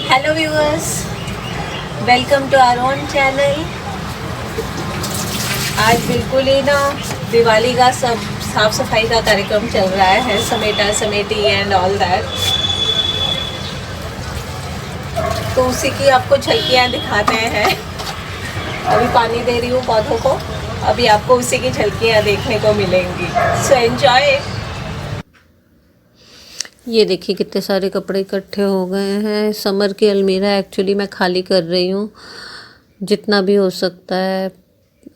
Hello viewers, welcome to our own channel. आज बिल्कुल ही ना दिवाली का सब साफ सफाई का कार्यक्रम चल रहा है, समेटा समेटी एंड ऑल दैट। तो उसी की आपको झलकियाँ दिखाते हैं। अभी पानी दे रही हूँ पौधों को, अभी आपको उसी की झलकियाँ देखने को मिलेंगी। So enjoy. ये देखिए कितने सारे कपड़े इकट्ठे हो गए हैं। समर की अलमीरा एक्चुअली मैं खाली कर रही हूँ जितना भी हो सकता है,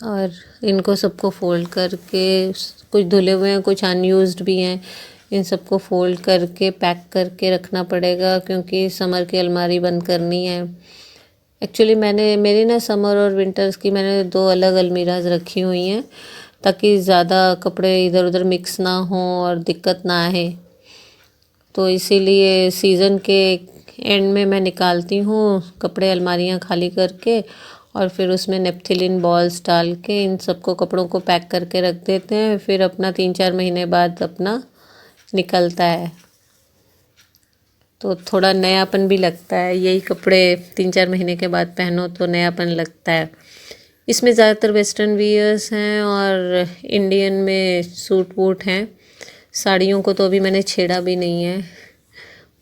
और इनको सबको फ़ोल्ड करके, कुछ धुले हुए हैं कुछ अनयूज्ड भी हैं, इन सबको फ़ोल्ड करके पैक करके रखना पड़ेगा क्योंकि समर की अलमारी बंद करनी है। एक्चुअली मेरी ना समर और विंटर्स की मैंने दो अलग अलमीराज रखी हुई हैं ताकि ज़्यादा कपड़े इधर उधर मिक्स ना हों और दिक्कत ना आए। तो इसीलिए सीज़न के एंड में मैं निकालती हूँ कपड़े, अलमारियाँ खाली करके, और फिर उसमें नेपथिलीन बॉल्स डाल के इन सबको कपड़ों को पैक करके रख देते हैं। फिर अपना 3-4 महीने बाद अपना निकलता है तो थोड़ा नयापन भी लगता है। यही कपड़े 3-4 महीने के बाद पहनो तो नयापन लगता है। इसमें ज़्यादातर वेस्टर्न वियर्स हैं और इंडियन में सूट वूट हैं। साड़ियों को तो अभी मैंने छेड़ा भी नहीं है,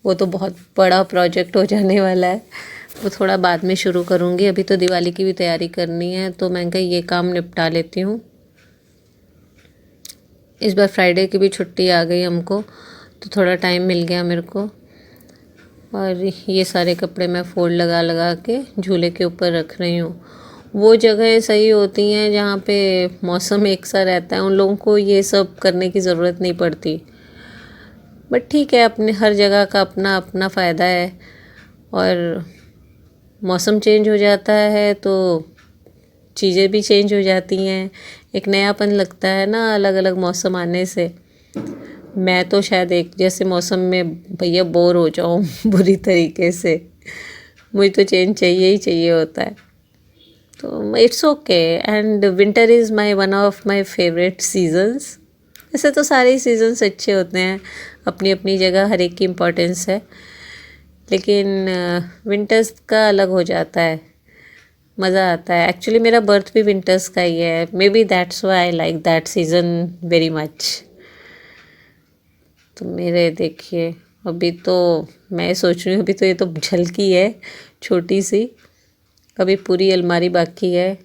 वो तो बहुत बड़ा प्रोजेक्ट हो जाने वाला है, वो थोड़ा बाद में शुरू करूँगी। अभी तो दिवाली की भी तैयारी करनी है तो मैं कहा ये काम निपटा लेती हूँ। इस बार फ्राइडे की भी छुट्टी आ गई हमको तो थोड़ा टाइम मिल गया मेरे को। और ये सारे कपड़े मैं फोल्ड लगा लगा के झूले के ऊपर रख रही हूँ। वो जगह सही होती हैं जहाँ पे मौसम एक सा रहता है, उन लोगों को ये सब करने की ज़रूरत नहीं पड़ती। बट ठीक है, अपने हर जगह का अपना अपना फ़ायदा है। और मौसम चेंज हो जाता है तो चीज़ें भी चेंज हो जाती हैं, एक नयापन लगता है ना अलग अलग मौसम आने से। मैं तो शायद एक जैसे मौसम में भैया बोर हो जाऊँ बुरी तरीके से, मुझे तो चेंज चाहिए ही चाहिए होता है। तो it's okay. And winter is my one of my favourite seasons. वैसे तो सारे सीजन्स अच्छे होते हैं, अपनी अपनी जगह हर एक की इम्पोर्टेंस है, लेकिन विंटर्स का अलग हो जाता है, मज़ा आता है। एक्चुअली मेरा बर्थ भी विंटर्स का ही है, may be that's why I like that season very much. तो मेरे देखिए अभी तो मैं सोच रही हूँ, अभी तो ये तो झलकी है छोटी सी, अभी पूरी अलमारी बाकी है।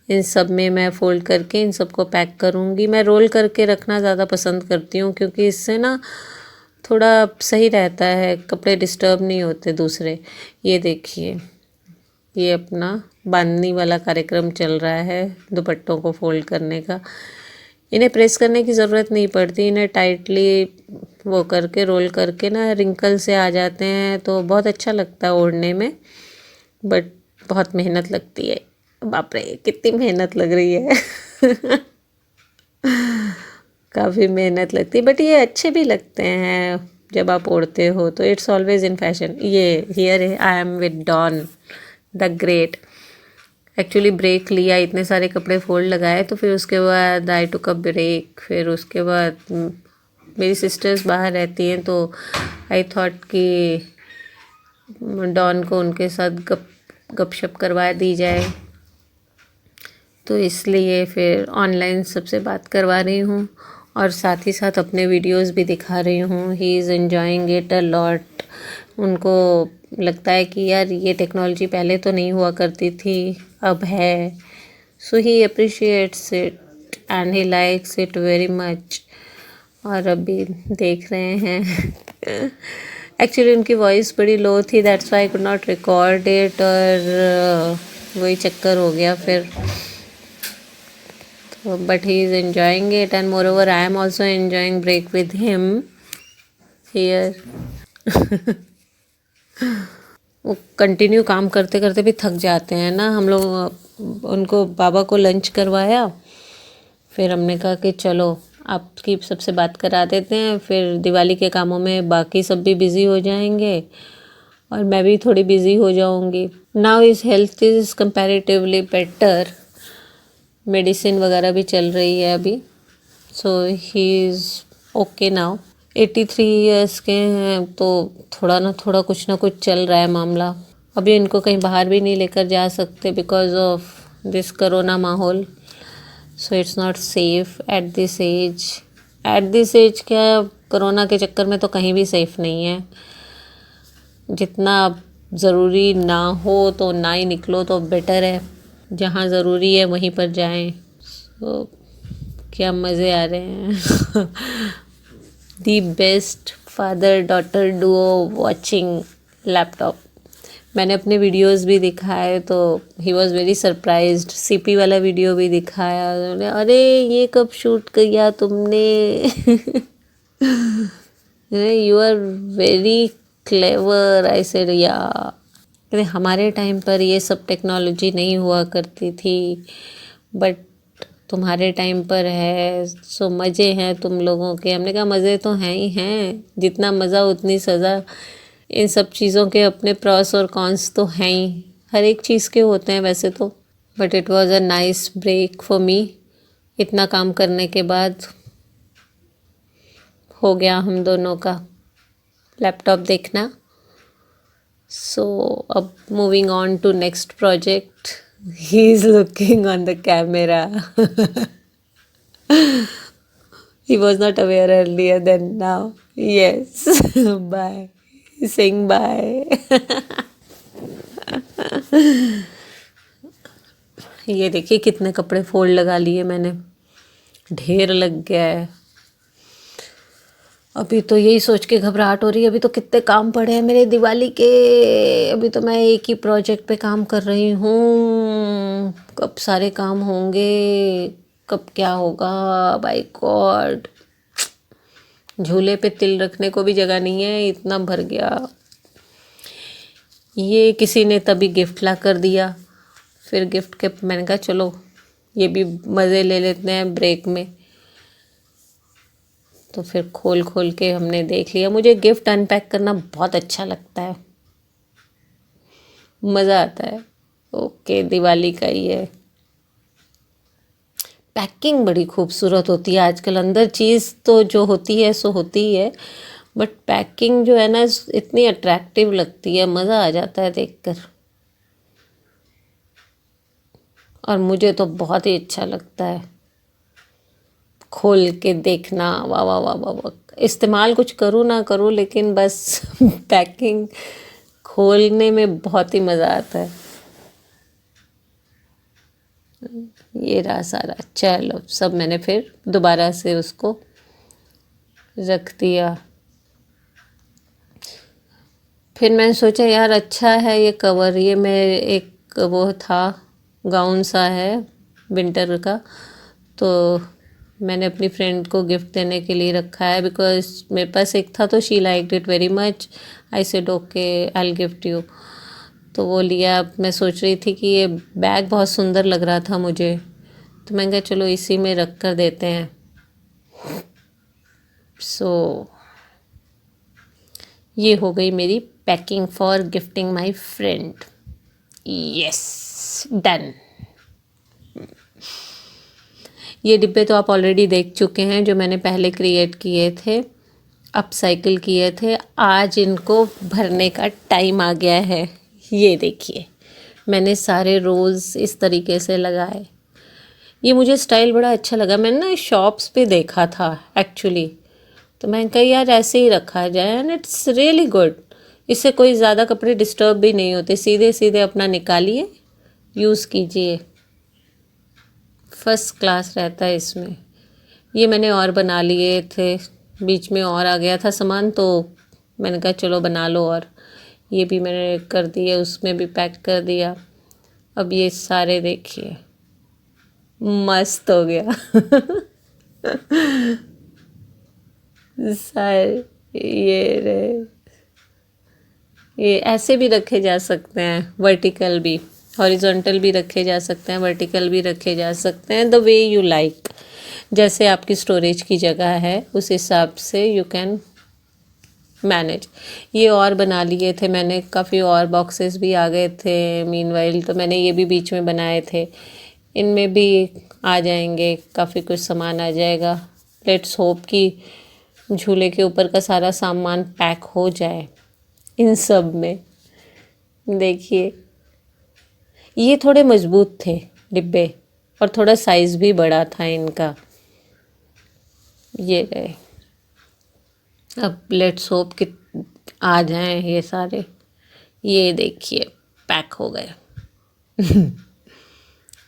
इन सब में मैं फ़ोल्ड करके इन सबको पैक करूँगी। मैं रोल करके रखना ज़्यादा पसंद करती हूँ क्योंकि इससे ना थोड़ा सही रहता है, कपड़े डिस्टर्ब नहीं होते दूसरे। ये देखिए ये अपना बांधनी वाला कार्यक्रम चल रहा है, दुपट्टों को फोल्ड करने का। इन्हें प्रेस करने की ज़रूरत नहीं पड़ती, इन्हें टाइटली वो करके रोल करके ना रिंकल से आ जाते हैं तो बहुत अच्छा लगता है ओढ़ने में। बट बहुत मेहनत लगती है, बाप रे कितनी मेहनत लग रही है काफ़ी मेहनत लगती है, बट ये अच्छे भी लगते हैं जब आप ओढ़ते हो तो। It's always in fashion. ये here I am with Don the great. Actually break लिया, इतने सारे कपड़े फोल्ड लगाए तो फिर उसके बाद आई टुक अ ब्रेक। फिर उसके बाद मेरी सिस्टर्स बाहर रहती हैं तो आई थॉट कि डॉन को उनके साथ गपशप करवा दी जाए, तो इसलिए फिर ऑनलाइन सबसे बात करवा रही हूँ और साथ ही साथ अपने वीडियोस भी दिखा रही हूँ। He is enjoying it a lot. उनको लगता है कि यार ये टेक्नोलॉजी पहले तो नहीं हुआ करती थी, अब है। So he appreciates it and he likes it very much. और अभी देख रहे हैं एक्चुअली उनकी वॉइस बड़ी लो थी, that's why I could not record it, और वही चक्कर हो गया फिर। But he is enjoying it, and moreover I am also enjoying break with him here. वो कंटिन्यू काम करते करते भी थक जाते हैं ना हम लोग। उनको बाबा को लंच करवाया, फिर हमने कहा कि चलो आपकी सबसे बात करा देते हैं, फिर दिवाली के कामों में बाकी सब भी बिज़ी हो जाएंगे और मैं भी थोड़ी बिज़ी हो जाऊंगी। Now his health is comparatively better, medicine वगैरह भी चल रही है अभी, so he is okay now. 83 years के हैं, तो थोड़ा ना थोड़ा कुछ ना कुछ चल रहा है मामला। अभी इनको कहीं बाहर भी नहीं लेकर जा सकते बिकॉज ऑफ दिस कोरोना माहौल, so it's not safe at this age. At this age क्या, कोरोना के चक्कर में तो कहीं भी सेफ नहीं है। जितना ज़रूरी ना हो तो ना ही निकलो तो बेटर है, जहाँ ज़रूरी है वहीं पर जाएं। तो क्या मज़े आ रहे हैं। The best father daughter duo watching laptop. मैंने अपने वीडियोस भी दिखाए तो he was very surprised. CP वाला वीडियो भी दिखाया, अरे ये कब शूट किया तुमने। You are very clever, I said yeah. हमारे टाइम पर ये सब टेक्नोलॉजी नहीं हुआ करती थी, बट तुम्हारे टाइम पर है, सो मज़े हैं तुम लोगों के। हमने कहा मज़े तो हैं ही हैं, जितना मज़ा उतनी सज़ा। इन सब चीज़ों के अपने प्रॉस और कॉन्स तो हैं ही, हर एक चीज़ के होते हैं वैसे तो। But it was a nice break for me. इतना काम करने के बाद हो गया हम दोनों का लैपटॉप देखना। सो अब moving on to next project. He is looking on the camera. He was not aware earlier than now. Yes. Bye. He's saying bye. ये देखिए कितने कपड़े फोल्ड लगा लिए मैंने, ढेर लग गया है। अभी तो यही सोच के घबराहट हो रही है, अभी तो कितने काम पड़े हैं मेरे दिवाली के। अभी तो मैं एक ही प्रोजेक्ट पे काम कर रही हूँ, कब सारे काम होंगे, कब क्या होगा, बाय गॉड। झूले पे तिल रखने को भी जगह नहीं है, इतना भर गया। ये किसी ने तभी गिफ्ट ला कर दिया, फिर गिफ्ट के मैंने कहा चलो ये भी मज़े ले लेते हैं ब्रेक में। तो फिर खोल खोल के हमने देख लिया। मुझे गिफ्ट अनपैक करना बहुत अच्छा लगता है, मज़ा आता है। ओके, दिवाली का ही है। पैकिंग बड़ी खूबसूरत होती है आजकल। अंदर चीज़ तो जो होती है सो होती ही है, बट पैकिंग जो है ना इतनी अट्रैक्टिव लगती है, मज़ा आ जाता है देखकर। और मुझे तो बहुत ही अच्छा लगता है खोल के देखना। वाह वाह वाह वाह वाह। इस्तेमाल कुछ करूँ ना करूँ, लेकिन बस पैकिंग खोलने में बहुत ही मज़ा आता है। ये रहा सारा। चलो सब मैंने फिर दोबारा से उसको रख दिया। फिर मैंने सोचा यार अच्छा है ये कवर, ये मेरे एक वो था गाउन सा है विंटर का, तो मैंने अपनी फ्रेंड को गिफ्ट देने के लिए रखा है। बिकॉज मेरे पास एक था तो she liked it very much. I said okay I will gift you. तो वो लिया। मैं सोच रही थी कि ये बैग बहुत सुंदर लग रहा था मुझे, तो मैंने कहा चलो इसी में रख कर देते हैं। सो ये हो गई मेरी packing for gifting my friend. Yes, done. ये डिब्बे तो आप ऑलरेडी देख चुके हैं, जो मैंने पहले क्रिएट किए थे, अपसाइकिल किए थे। आज इनको भरने का टाइम आ गया है। ये देखिए मैंने सारे रोज़ इस तरीके से लगाए। ये मुझे स्टाइल बड़ा अच्छा लगा। मैंने ना शॉप्स पे देखा था एक्चुअली, तो मैंने कहा यार ऐसे ही रखा जाए, एंड इट्स रियली गुड। इससे कोई ज़्यादा कपड़े डिस्टर्ब भी नहीं होते, सीधे सीधे अपना निकालिए, यूज़ कीजिए, फर्स्ट क्लास रहता है इसमें। ये मैंने और बना लिए थे, बीच में और आ गया था सामान, तो मैंने कहा चलो बना लो। और ये भी मैंने कर दिए, उसमें भी पैक कर दिया। अब ये सारे देखिए, मस्त हो गया। सारे ये रहे। ये ऐसे भी रखे जा सकते हैं, वर्टिकल भी, हॉरिजॉन्टल भी रखे जा सकते हैं, वर्टिकल भी रखे जा सकते हैं, द वे यू लाइक। जैसे आपकी स्टोरेज की जगह है उस हिसाब से यू कैन मैनेज। ये और बना लिए थे मैंने, काफ़ी और बॉक्सेस भी आ गए थे मीनवाइल, तो मैंने ये भी बीच में बनाए थे। इनमें भी आ जाएंगे, काफ़ी कुछ सामान आ जाएगा। लेट्स होप कि झूले के ऊपर का सारा सामान पैक हो जाए इन सब में। देखिए ये थोड़े मजबूत थे डिब्बे और थोड़ा साइज भी बड़ा था इनका। ये रहे। अब लेट्स होप कि आ जाएं ये सारे। ये देखिए पैक हो गए।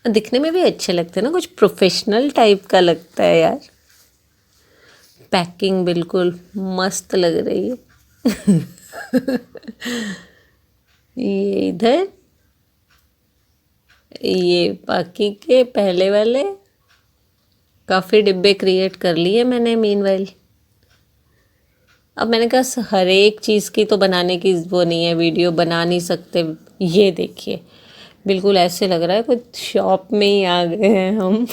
दिखने में भी अच्छे लगते हैं ना, कुछ प्रोफेशनल टाइप का लगता है यार। पैकिंग बिल्कुल मस्त लग रही है। ये इधर, ये बाकी के पहले वाले काफ़ी डिब्बे क्रिएट कर लिए मैंने मीनवाइल। अब मैंने कहा हर एक चीज़ की तो बनाने की वो नहीं है, वीडियो बना नहीं सकते। ये देखिए बिल्कुल ऐसे लग रहा है कुछ शॉप में ही आ गए हैं हम।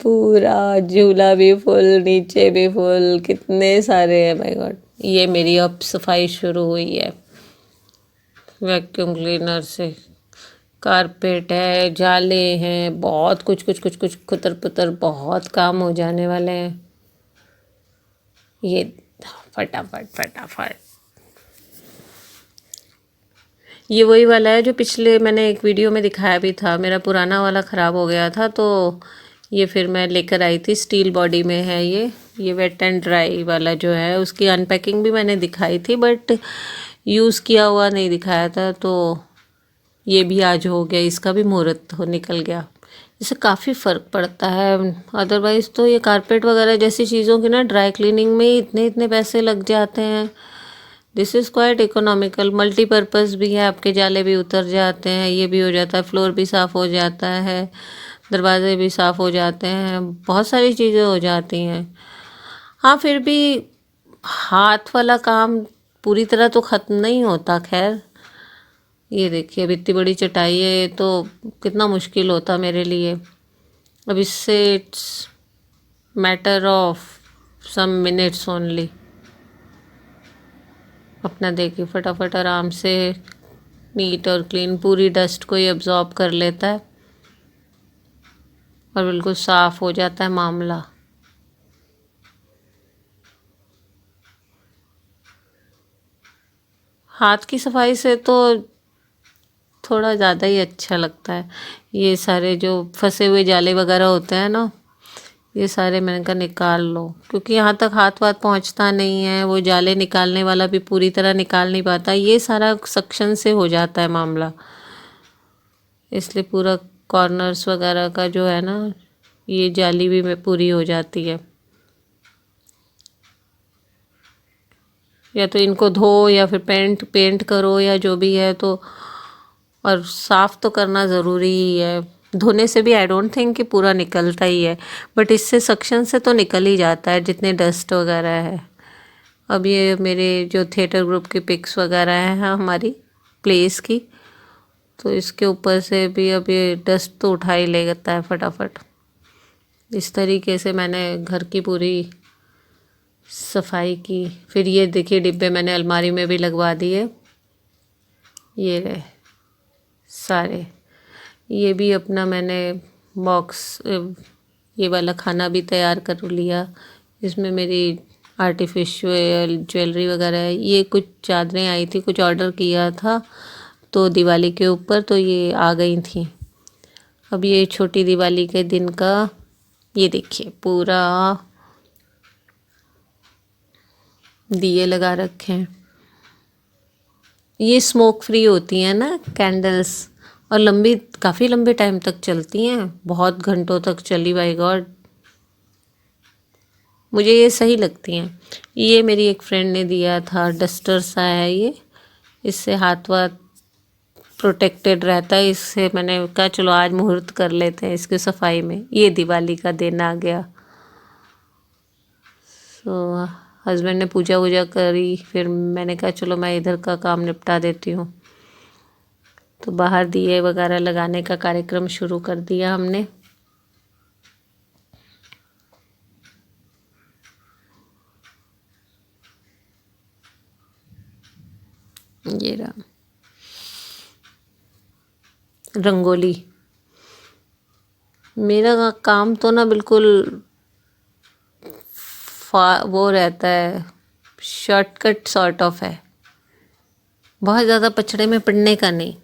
पूरा झूला भी फुल, नीचे भी फुल, कितने सारे हैं माय गॉड। ये मेरी अब सफाई शुरू हुई है वैक्यूम क्लीनर से। कारपेट है, जाले हैं, बहुत कुछ कुछ कुछ कुछ खुतर पुतर बहुत काम हो जाने वाले हैं। ये फटाफट फटाफट। ये वही वाला है जो पिछले मैंने एक वीडियो में दिखाया भी था। मेरा पुराना वाला ख़राब हो गया था तो ये फिर मैं लेकर आई थी। स्टील बॉडी में है ये वेट एंड ड्राई वाला जो है, उसकी अनपैकिंग भी मैंने दिखाई थी बट यूज़ किया हुआ नहीं दिखाया था। तो ये भी आज हो गया, इसका भी मुहूर्त हो निकल गया। इससे काफ़ी फ़र्क पड़ता है। अदरवाइज़ तो ये कारपेट वगैरह जैसी चीज़ों की ना ड्राई क्लीनिंग में ही इतने इतने पैसे लग जाते हैं। This is quite economical. Multipurpose भी है, आपके जाले भी उतर जाते हैं, ये भी हो जाता है, फ्लोर भी साफ़ हो जाता है, दरवाजे भी साफ़ हो जाते हैं, बहुत सारी चीज़ें हो जाती हैं। हाँ फिर भी हाथ वाला काम पूरी तरह तो ख़त्म नहीं होता। खैर ये देखिए अब इतनी बड़ी चटाई है तो कितना मुश्किल होता मेरे लिए। अब इससे it's matter of some minutes only. अपना देखिए फटाफट आराम से नीट और क्लीन, पूरी डस्ट को ये अब्जॉर्ब कर लेता है और बिल्कुल साफ़ हो जाता है मामला। हाथ की सफाई से तो थोड़ा ज़्यादा ही अच्छा लगता है। ये सारे जो फंसे हुए जाले वगैरह होते हैं ना, ये सारे मैंने कहा निकाल लो, क्योंकि यहाँ तक हाथ वाथ पहुँचता नहीं है। वो जाले निकालने वाला भी पूरी तरह निकाल नहीं पाता, ये सारा सक्शन से हो जाता है मामला। इसलिए पूरा कॉर्नर्स वगैरह का जो है ना, ये जाली भी में पूरी हो जाती है। या तो इनको धो या फिर पेंट करो या जो भी है तो, और साफ़ तो करना ज़रूरी ही है। धोने से भी आई डोंट थिंक कि पूरा निकलता ही है, बट इससे सक्शन से तो निकल ही जाता है जितने डस्ट वगैरह है। अब ये मेरे जो थिएटर ग्रुप की पिक्स वगैरह हैं हमारी प्लेस की, तो इसके ऊपर से भी अब ये डस्ट तो उठा ही लेता है फटाफट। इस तरीके से मैंने घर की पूरी सफाई की। फिर ये देखिए डिब्बे मैंने अलमारी में भी लगवा दिए। ये रहे सारे। ये भी अपना मैंने बॉक्स, ये वाला खाना भी तैयार कर लिया। इसमें मेरी आर्टिफिशियल ज्वेलरी वगैरह है। ये कुछ चादरें आई थी, कुछ ऑर्डर किया था तो दिवाली के ऊपर, तो ये आ गई थी। अब ये छोटी दिवाली के दिन का ये देखिए पूरा दिए लगा रखे हैं। ये स्मोक फ्री होती हैं ना कैंडल्स, और लंबी, काफ़ी लंबे टाइम तक चलती हैं, बहुत घंटों तक चली बाय गॉड। मुझे ये सही लगती हैं। ये मेरी एक फ्रेंड ने दिया था, डस्टर सा है ये, इससे हाथ वाथ प्रोटेक्टेड रहता है। इससे मैंने कहा चलो आज मुहूर्त कर लेते हैं इसकी सफाई में। ये दिवाली का दिन आ गया। सो हस्बैंड ने पूजा वूजा करी, फिर मैंने कहा चलो मैं इधर का काम निपटा देती हूँ। तो बाहर दिए वगैरह लगाने का कार्यक्रम शुरू कर दिया हमने। ये रहा रंगोली। मेरा काम तो ना बिल्कुल वो रहता है, शॉर्टकट सॉर्ट ऑफ है, बहुत ज़्यादा पछड़े में पड़ने का नहीं।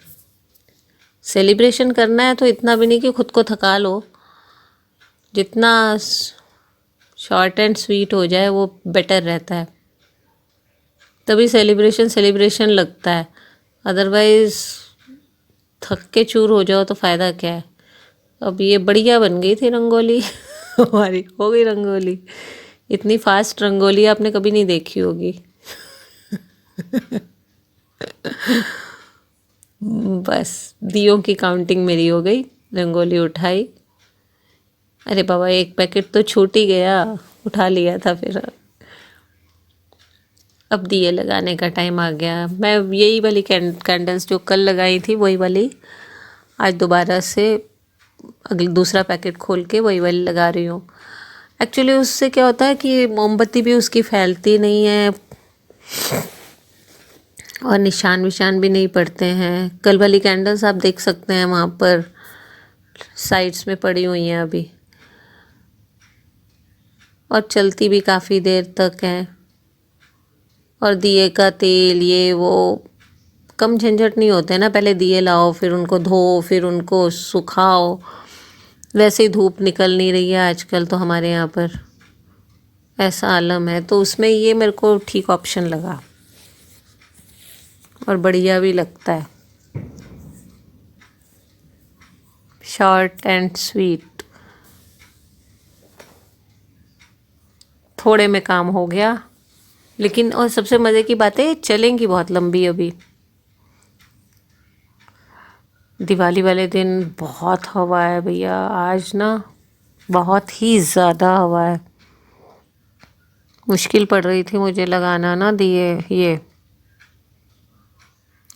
सेलिब्रेशन करना है तो इतना भी नहीं कि खुद को थका लो, जितना शॉर्ट एंड स्वीट हो जाए वो बेटर रहता है, तभी सेलिब्रेशन सेलिब्रेशन लगता है। अदरवाइज़ थक के चूर हो जाओ तो फ़ायदा क्या है। अब ये बढ़िया बन गई थी रंगोली हमारी हो गई रंगोली। इतनी फास्ट रंगोली आपने कभी नहीं देखी होगी बस दियों की काउंटिंग मेरी हो गई, रंगोली उठाई। अरे बाबा, एक पैकेट तो छूट ही गया, उठा लिया था फिर। अब दिए लगाने का टाइम आ गया। मैं यही वाली कैंडल्स जो कल लगाई थी वही वाली आज दोबारा से अगली दूसरा पैकेट खोल के वही वाली लगा रही हूँ। एक्चुअली उससे क्या होता है कि मोमबत्ती भी उसकी फैलती नहीं है और निशान विशान भी नहीं पड़ते हैं। कल वाली कैंडल्स आप देख सकते हैं वहाँ पर साइड्स में पड़ी हुई हैं अभी, और चलती भी काफ़ी देर तक है। और दिए का तेल ये वो कम झंझट नहीं होते ना, पहले दिए लाओ फिर उनको धो फिर उनको सुखाओ। वैसे ही धूप निकल नहीं रही है आजकल तो हमारे यहाँ पर, ऐसा आलम है, तो उसमें ये मेरे को ठीक ऑप्शन लगा और बढ़िया भी लगता है, शॉर्ट एंड स्वीट। थोड़े में काम हो गया, लेकिन और सबसे मज़े की बात है चलेंगी बहुत लंबी अभी। दिवाली वाले दिन बहुत हवा है भैया, आज ना बहुत ही ज़्यादा हवा है। मुश्किल पड़ रही थी मुझे लगाना ना दिए, ये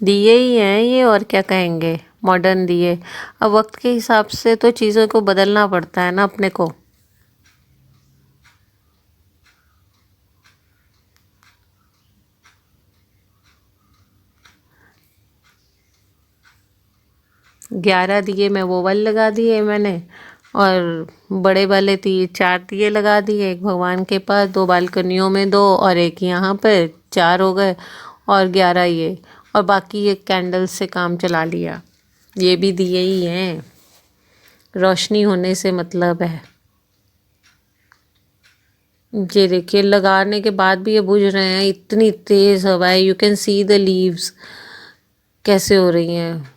दिए ही हैं ये, और क्या कहेंगे, मॉडर्न दिए। अब वक्त के हिसाब से तो चीज़ों को बदलना पड़ता है ना अपने को। ग्यारह दिए मैं वो वाले लगा दिए मैंने, और बड़े वाले 4 दिए लगा दिए, एक भगवान के पास, 2 बालकनियों में 2 और एक यहाँ पर, 4 हो गए। और 11 ये, और बाकी ये कैंडल से काम चला लिया। ये भी दिए ही हैं, रोशनी होने से मतलब है। ये देखिए लगाने के बाद भी ये बुझ रहे हैं, इतनी तेज़ हवा है, you can see the leaves कैसे हो रही हैं।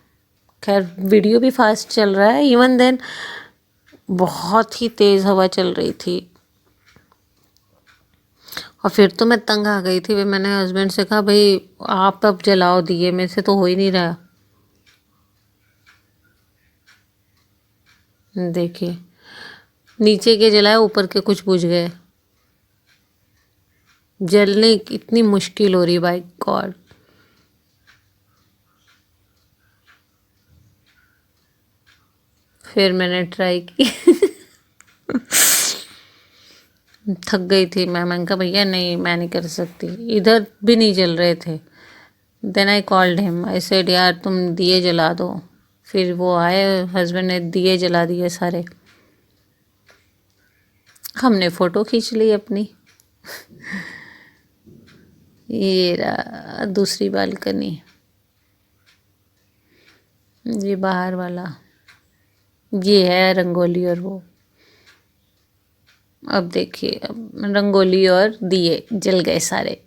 खैर वीडियो भी फास्ट चल रहा है, इवन देन बहुत ही तेज़ हवा चल रही थी। और फिर तो मैं तंग आ गई थी, मैंने हस्बैंड से कहा भाई आप अब जलाओ दिए, मेरे से तो हो ही नहीं रहा। देखिए नीचे के जलाए, ऊपर के कुछ बुझ गए। जलने इतनी मुश्किल हो रही बाय गॉड। फिर मैंने ट्राई की थक गई थी मैंने कहा भैया नहीं मैं नहीं कर सकती, इधर भी नहीं जल रहे थे। Then I called him, I said यार तुम दिए जला दो। फिर वो आए, हस्बैंड ने दिए जला दिए सारे। हमने फ़ोटो खींच ली अपनी ये रहा दूसरी बालकनी, ये बाहर वाला, ये है रंगोली। और वो अब देखिए, अब रंगोली और दिए जल गए सारे।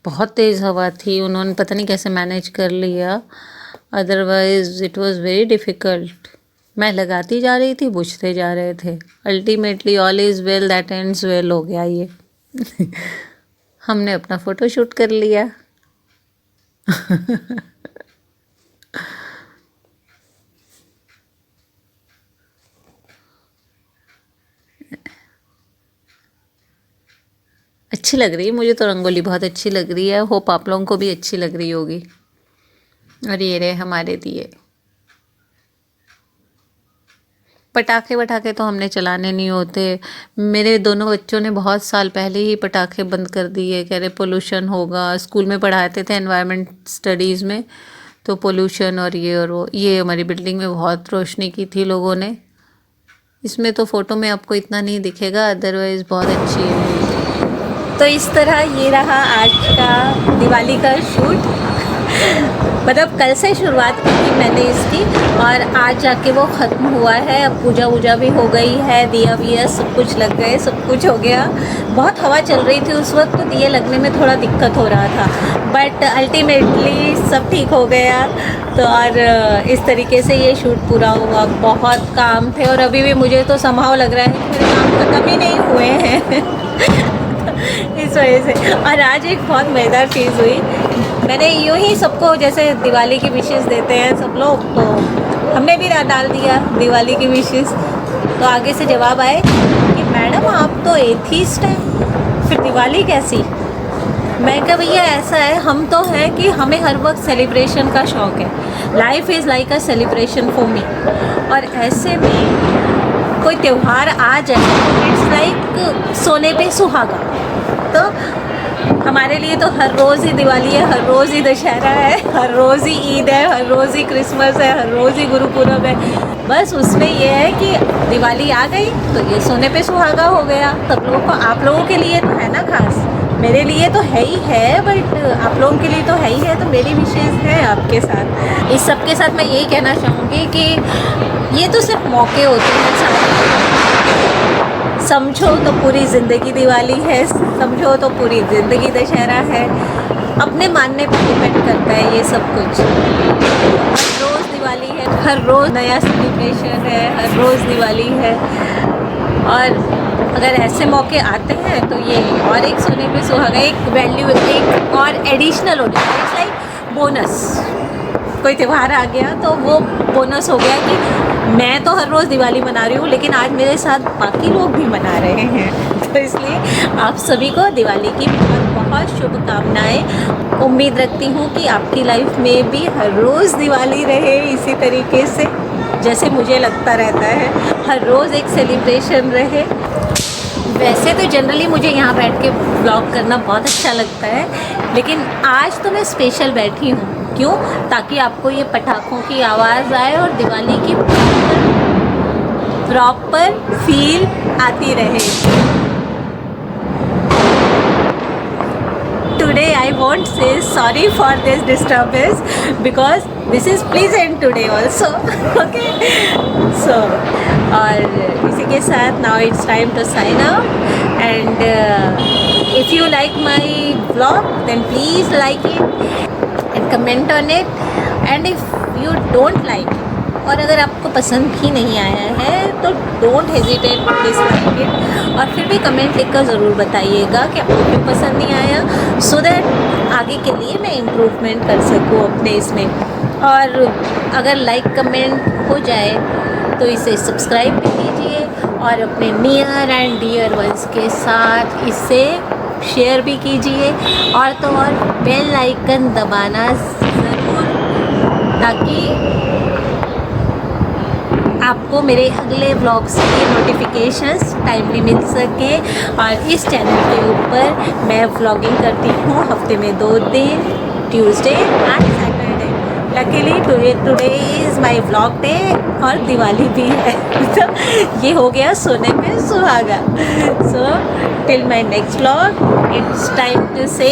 बहुत तेज़ हवा थी, उन्होंने पता नहीं कैसे मैनेज कर लिया, otherwise it was very difficult. मैं लगाती जा रही थी, बुझते जा रहे थे। Ultimately all is well that ends well हो गया ये हमने अपना फ़ोटो शूट कर लिया अच्छी लग रही है मुझे तो, रंगोली बहुत अच्छी लग रही है। होप आप लोगों को भी अच्छी लग रही होगी। और ये रहे हमारे दिए। पटाखे वटाखे तो हमने चलाने नहीं होते। मेरे दोनों बच्चों ने बहुत साल पहले ही पटाखे बंद कर दिए, कह रहे पोल्यूशन होगा। स्कूल में पढ़ाते थे एनवायरनमेंट स्टडीज़ में, तो पोल्यूशन और ये और वो, ये हमारी बिल्डिंग में बहुत रोशनी की थी लोगों ने। इसमें तो फ़ोटो में आपको इतना नहीं दिखेगा, अदरवाइज़ बहुत अच्छी है। तो इस तरह ये रहा आज का दिवाली का शूट। मतलब कल से शुरुआत की थी मैंने इसकी और आज जाके वो ख़त्म हुआ है। अब पूजा वूजा भी हो गई है, दिया विया सब कुछ लग गए, सब कुछ हो गया। बहुत हवा चल रही थी उस वक्त, तो दिए लगने में थोड़ा दिक्कत हो रहा था, बट अल्टीमेटली सब ठीक हो गया। तो और इस तरीके से ये शूट पूरा हुआ। बहुत काम थे और अभी भी मुझे तो संभव लग रहा है कि मेरे काम ख़त्म ही नहीं हुए हैं इस वजह से। और आज एक बहुत मज़ेदार चीज़ हुई। मैंने यूँ ही सबको जैसे दिवाली की विशेस देते हैं सब लोग, तो हमने भी डाल दिया दिवाली की विशेस। तो आगे से जवाब आए कि मैडम आप तो एथीस्ट हैं, फिर दिवाली कैसी। मैं कहा भैया ऐसा है, हम तो हैं कि हमें हर वक्त सेलिब्रेशन का शौक़ है। Life is like a celebration for me. और ऐसे में कोई त्यौहार आ जाए, इट्स लाइक सोने पे सुहागा। तो हमारे लिए तो हर रोज़ ही दिवाली है, हर रोज़ ही दशहरा है, हर रोज़ ही ईद है, हर रोज़ ही क्रिसमस है, हर रोज़ ही गुरुपुरब है। बस उसमें ये है कि दिवाली आ गई तो ये सोने पे सुहागा हो गया। सब लोगों को, आप लोगों के लिए तो है ना खास, मेरे लिए तो है ही है, बट आप लोगों के लिए तो है ही है। तो मेरी विशेष है आपके साथ। इस सब के साथ मैं यही कहना चाहूँगी कि ये तो सिर्फ मौके होते हैं सारे। समझो तो पूरी ज़िंदगी दिवाली है, समझो तो पूरी ज़िंदगी दशहरा है। अपने मानने पर डिपेंड करता है ये सब कुछ। हर रोज़ दिवाली है, हर रोज़ नया सेलिब्रेशन है, हर रोज़ दिवाली है। और अगर ऐसे मौके आते हैं तो ये और एक सोने पे सुहागा, एक वैल्यू, एक और एडिशनल हो जाता है। It's like bonus. कोई त्यौहार आ गया तो वो बोनस हो गया कि मैं तो हर रोज़ दिवाली मना रही हूँ, लेकिन आज मेरे साथ बाकी लोग भी मना रहे हैं। तो इसलिए आप सभी को दिवाली की बहुत बहुत शुभकामनाएं। उम्मीद रखती हूँ कि आपकी लाइफ में भी हर रोज़ दिवाली रहे इसी तरीके से जैसे मुझे लगता रहता है, हर रोज़ एक सेलिब्रेशन रहे। वैसे तो जनरली मुझे यहाँ बैठ के ब्लॉग करना बहुत अच्छा लगता है, लेकिन आज तो मैं स्पेशल बैठी हूँ। क्यों? ताकि आपको ये पटाखों की आवाज़ आए और दिवाली की प्रॉपर फील आती रहे। Today I won't say sorry for this disturbance because this is pleasant today also. Okay, so और इसी के साथ now it's time to sign out, and if you like my vlog then please like it and comment on it, and if you don't like it, और अगर आपको पसंद ही नहीं आया है तो don't hesitate to dislike it, और फिर भी कमेंट लिखकर ज़रूर बताइएगा कि आपको क्यों पसंद नहीं आया, सो दैट आगे के लिए मैं इम्प्रूवमेंट कर सकूँ अपने इसमें। और अगर लाइक कमेंट हो जाए तो इसे सब्सक्राइब भी कीजिए और अपने नियर एंड डियर वंस के साथ इसे शेयर भी कीजिए, और तो और बेल आइकन दबाना ज़रूर, ताकि आपको मेरे अगले व्लॉग्स की नोटिफिकेशंस टाइमली मिल सके। और इस चैनल के ऊपर मैं व्लॉगिंग करती हूँ हफ्ते में 2 दिन, Tuesday and Saturday. Luckily today is my vlog day और दिवाली भी है तो ये हो गया सोने पे सुहागा। So till my next vlog, it's time to से